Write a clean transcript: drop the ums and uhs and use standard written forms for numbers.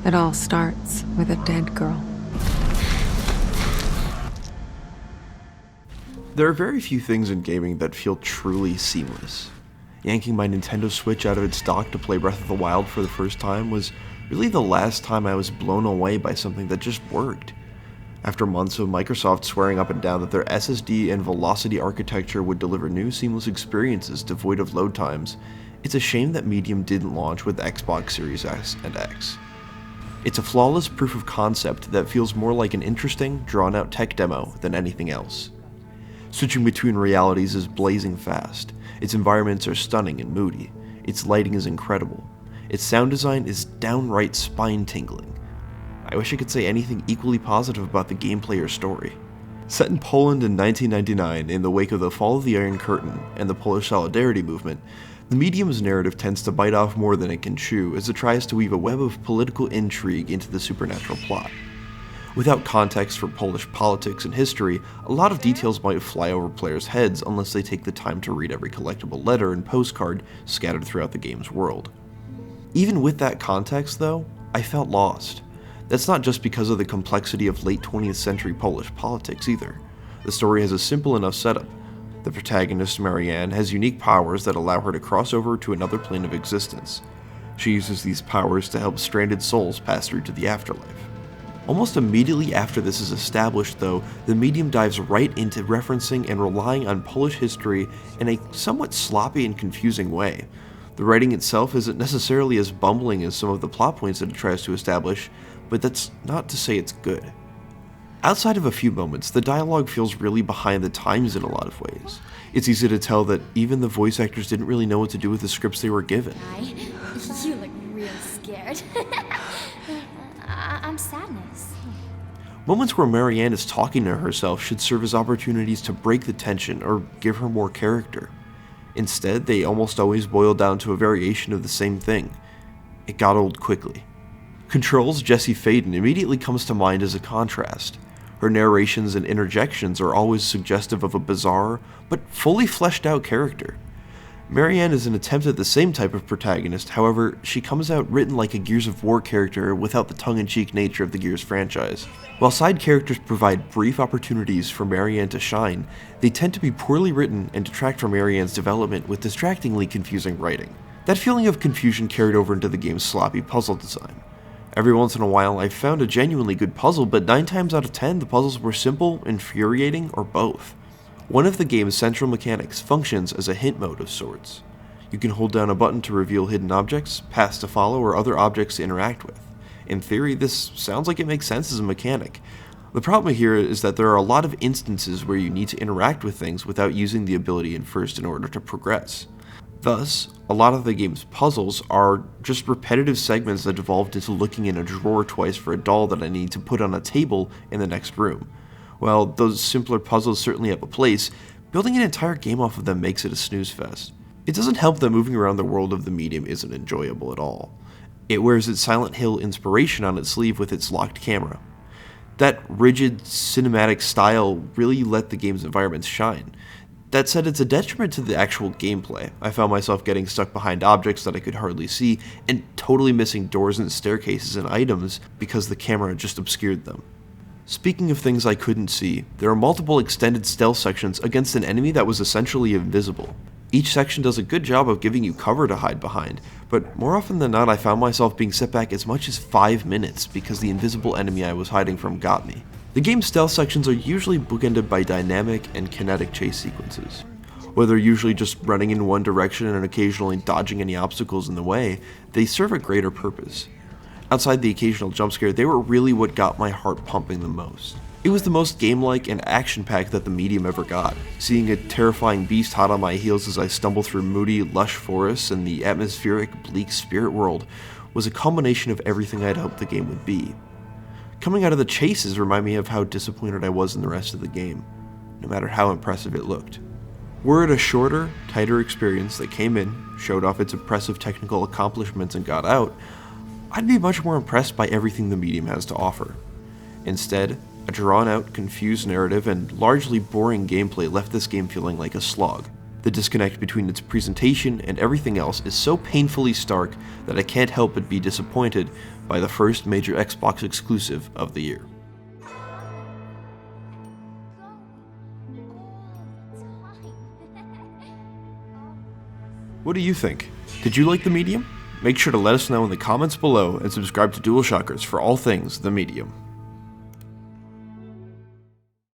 It all starts with a dead girl. There are very few things in gaming that feel truly seamless. Yanking my Nintendo Switch out of its dock to play Breath of the Wild for the first time was really the last time I was blown away by something that just worked. After months of Microsoft swearing up and down that their SSD and velocity architecture would deliver new seamless experiences devoid of load times, it's a shame that Medium didn't launch with Xbox Series S and X. It's a flawless proof of concept that feels more like an interesting, drawn-out tech demo than anything else. Switching between realities is blazing fast, its environments are stunning and moody, its lighting is incredible, its sound design is downright spine-tingling. I wish I could say anything equally positive about the gameplay or story. Set in Poland in 1999 in the wake of the fall of the Iron Curtain and the Polish Solidarity movement, the Medium's narrative tends to bite off more than it can chew as it tries to weave a web of political intrigue into the supernatural plot. Without context for Polish politics and history, a lot of details might fly over players' heads unless they take the time to read every collectible letter and postcard scattered throughout the game's world. Even with that context, though, I felt lost. That's not just because of the complexity of late 20th century Polish politics either. The story has a simple enough setup. The protagonist, Marianne, has unique powers that allow her to cross over to another plane of existence. She uses these powers to help stranded souls pass through to the afterlife. Almost immediately after this is established, though, the Medium dives right into referencing and relying on Polish history in a somewhat sloppy and confusing way. The writing itself isn't necessarily as bumbling as some of the plot points that it tries to establish, but that's not to say it's good. Outside of a few moments, the dialogue feels really behind the times in a lot of ways. It's easy to tell that even the voice actors didn't really know what to do with the scripts they were given. You look real scared. I'm sadness. Moments where Marianne is talking to herself should serve as opportunities to break the tension or give her more character. Instead, they almost always boil down to a variation of the same thing. It got old quickly. Control's Jessie Faden immediately comes to mind as a contrast. Her narrations and interjections are always suggestive of a bizarre, but fully fleshed out character. Marianne is an attempt at the same type of protagonist, however, she comes out written like a Gears of War character without the tongue-in-cheek nature of the Gears franchise. While side characters provide brief opportunities for Marianne to shine, they tend to be poorly written and detract from Marianne's development with distractingly confusing writing. That feeling of confusion carried over into the game's sloppy puzzle design. Every once in a while, I found a genuinely good puzzle, but 9 times out of 10, the puzzles were simple, infuriating, or both. One of the game's central mechanics functions as a hint mode of sorts. You can hold down a button to reveal hidden objects, paths to follow, or other objects to interact with. In theory, this sounds like it makes sense as a mechanic. The problem here is that there are a lot of instances where you need to interact with things without using the ability in order to progress. Thus, a lot of the game's puzzles are just repetitive segments that devolved into looking in a drawer twice for a doll that I need to put on a table in the next room. While those simpler puzzles certainly have a place, building an entire game off of them makes it a snooze fest. It doesn't help that moving around the world of the Medium isn't enjoyable at all. It wears its Silent Hill inspiration on its sleeve with its locked camera. That rigid, cinematic style really let the game's environments shine. That said, it's a detriment to the actual gameplay. I found myself getting stuck behind objects that I could hardly see, and totally missing doors and staircases and items because the camera just obscured them. Speaking of things I couldn't see, there are multiple extended stealth sections against an enemy that was essentially invisible. Each section does a good job of giving you cover to hide behind, but more often than not I found myself being set back as much as 5 minutes because the invisible enemy I was hiding from got me. The game's stealth sections are usually bookended by dynamic and kinetic chase sequences. Whether usually just running in one direction and occasionally dodging any obstacles in the way, they serve a greater purpose. Outside the occasional jump scare, they were really what got my heart pumping the most. It was the most game-like and action-packed that the Medium ever got. Seeing a terrifying beast hot on my heels as I stumble through moody, lush forests and the atmospheric, bleak spirit world was a culmination of everything I'd hoped the game would be. Coming out of the chases remind me of how disappointed I was in the rest of the game, no matter how impressive it looked. Were it a shorter, tighter experience that came in, showed off its impressive technical accomplishments and got out, I'd be much more impressed by everything the Medium has to offer. Instead, a drawn-out, confused narrative and largely boring gameplay left this game feeling like a slog. The disconnect between its presentation and everything else is so painfully stark that I can't help but be disappointed by the first major Xbox exclusive of the year. What do you think? Did you like the medium? Make sure to let us know in the comments below and subscribe to DualShockers for all things the medium.